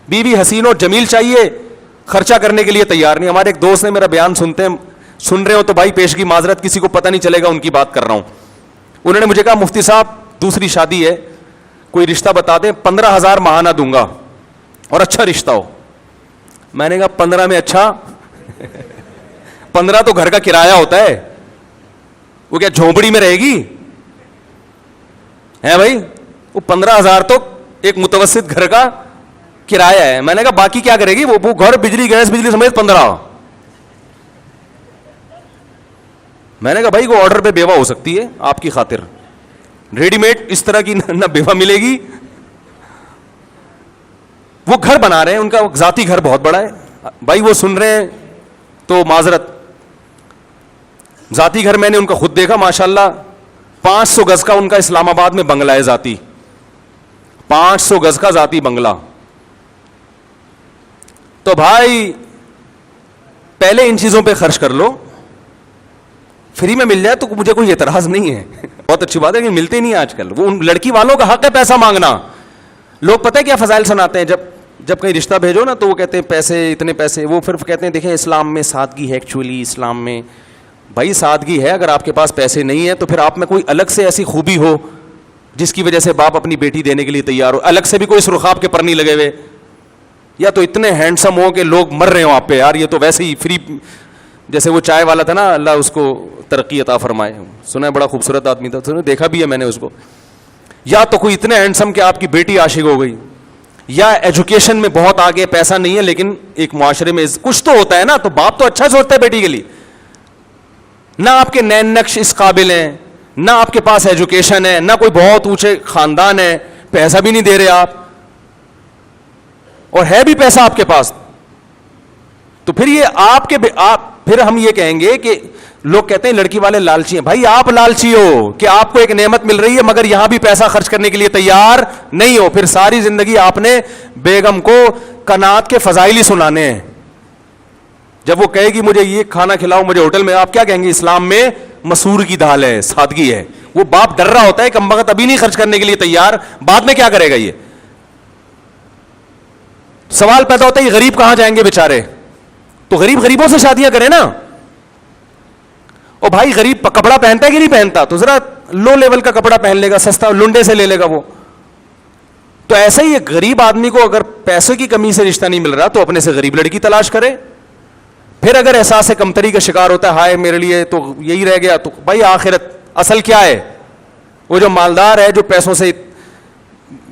بیوی حسین اور جمیل چاہیے, خرچہ کرنے کے لیے تیار نہیں. ہمارے ایک دوست نے میرا بیان سن رہے ہو تو بھائی پیشگی معذرت, کسی کو پتہ نہیں چلے گا ان کی بات کر رہا ہوں. انہوں نے مجھے کہا مفتی صاحب دوسری شادی ہے, کوئی رشتہ بتا دیں, 15,000 ماہانہ دوں گا اور اچھا رشتہ ہو. میں نے کہا 15 میں اچھا 15 تو گھر کا کرایہ ہوتا ہے, وہ کیا جھونپڑی میں رہے گی ہے بھائی؟ وہ 15,000 تو ایک متوسط گھر کا کرایہ ہے. میں نے کہا باقی کیا کرے گی وہ گھر, بجلی گیس بجلی سمیت 15. میں نے کہا بھائی وہ آرڈر پہ بیوہ ہو سکتی ہے آپ کی خاطر, ریڈی میڈ اس طرح کی نہ بیوہ ملے گی. وہ گھر بنا رہے ہیں, ان کا ذاتی گھر بہت بڑا ہے بھائی, وہ سن رہے ہیں تو معذرت. ذاتی گھر میں نے ان کا خود دیکھا ماشاءاللہ, 500 گز کا ان کا اسلام آباد میں بنگلہ ہے ذاتی, 500 گز کا ذاتی بنگلہ. تو بھائی پہلے ان چیزوں پہ خرچ کر لو, فری میں مل جائے تو مجھے کوئی اعتراض نہیں ہے. بہت اچھی بات ہے کہ ملتے نہیں آج کل. وہ ان لڑکی والوں کا حق ہے پیسہ مانگنا. لوگ پتہ ہے کیا فضائل سناتے ہیں, جب کہیں رشتہ بھیجو نا تو وہ کہتے ہیں پیسے اتنے پیسے, وہ پھر کہتے ہیں دیکھیں اسلام میں سادگی ہے, ایکچولی اسلام میں بھائی سادگی ہے. اگر آپ کے پاس پیسے نہیں ہیں تو پھر آپ میں کوئی الگ سے ایسی خوبی ہو جس کی وجہ سے باپ اپنی بیٹی دینے کے لیے تیار ہو, الگ سے بھی کوئی سرخاب کے پر نہیں لگے ہوئے, یا تو اتنے ہینڈسم ہو کہ لوگ مر رہے ہوں آپ پہ, یار یہ تو ویسے ہی فری, جیسے وہ چائے والا تھا نا, اللہ اس کو ترقی عطا فرمائے, سنا ہے بڑا خوبصورت آدمی تھا, دیکھا بھی ہے میں نے اس کو. یا تو کوئی اتنے ہینڈسم کہ آپ کی بیٹی عاشق ہو گئی, یا ایجوکیشن میں بہت آگے, پیسہ نہیں ہے لیکن ایک معاشرے میں کچھ تو ہوتا ہے نا, تو باپ تو اچھا سوچتا ہے بیٹی کے لیے. نہ آپ کے نین نقش اس قابل ہیں, نہ آپ کے پاس ایجوکیشن ہے, نہ کوئی بہت اونچے خاندان ہے, پیسہ بھی نہیں دے رہے آپ, اور ہے بھی پیسہ آپ کے پاس, تو پھر یہ آپ پھر ہم یہ کہیں گے کہ لوگ کہتے ہیں لڑکی والے لالچی ہیں. بھائی آپ لالچی ہو کہ آپ کو ایک نعمت مل رہی ہے مگر یہاں بھی پیسہ خرچ کرنے کے لیے تیار نہیں ہو, پھر ساری زندگی آپ نے بیگم کو قناعت کے فضائل ہی سنانے ہیں. جب وہ کہے گی مجھے یہ کھانا کھلاؤ مجھے ہوٹل میں, آپ کیا کہیں گے اسلام میں مسور کی دال ہے, سادگی ہے. وہ باپ ڈر رہا ہوتا ہے کم بخت ابھی نہیں خرچ کرنے کے لیے تیار, بعد میں کیا کرے گا. یہ سوال پیدا ہوتا ہے یہ غریب کہاں جائیں گے بیچارے, تو غریبوں سے شادیاں کریں نا. اور بھائی غریب کپڑا پہنتا ہے کہ نہیں پہنتا, تو ذرا لو لیول کا کپڑا پہن لے گا, سستا لنڈے سے لے لے گا وہ. تو ایسا ہی ایک غریب آدمی کو اگر پیسے کی کمی سے رشتہ نہیں مل رہا تو اپنے سے غریب لڑکی تلاش کرے. پھر اگر احساس کمتری کا شکار ہوتا ہے, ہائے میرے لیے تو یہی رہ گیا, تو بھائی آخرت اصل کیا ہے, وہ جو مالدار ہے جو پیسوں سے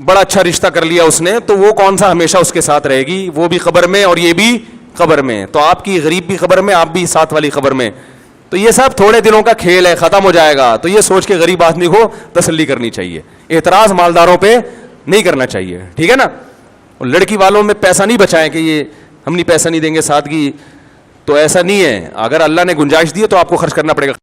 بڑا اچھا رشتہ کر لیا اس نے, تو وہ کون سا ہمیشہ اس کے ساتھ رہے گی, وہ بھی قبر میں اور یہ بھی قبر میں. تو آپ کی غریب بھی قبر میں, آپ بھی ساتھ والی قبر میں. تو یہ سب تھوڑے دنوں کا کھیل ہے, ختم ہو جائے گا. تو یہ سوچ کے غریب آدمی کو تسلی کرنی چاہیے, اعتراض مالداروں پہ نہیں کرنا چاہیے, ٹھیک ہے نا. اور لڑکی والوں میں پیسہ نہیں بچائیں کہ یہ ہم نہیں پیسہ نہیں دیں گے سادگی, تو ایسا نہیں ہے. اگر اللہ نے گنجائش دی ہے تو آپ کو خرچ کرنا پڑے گا.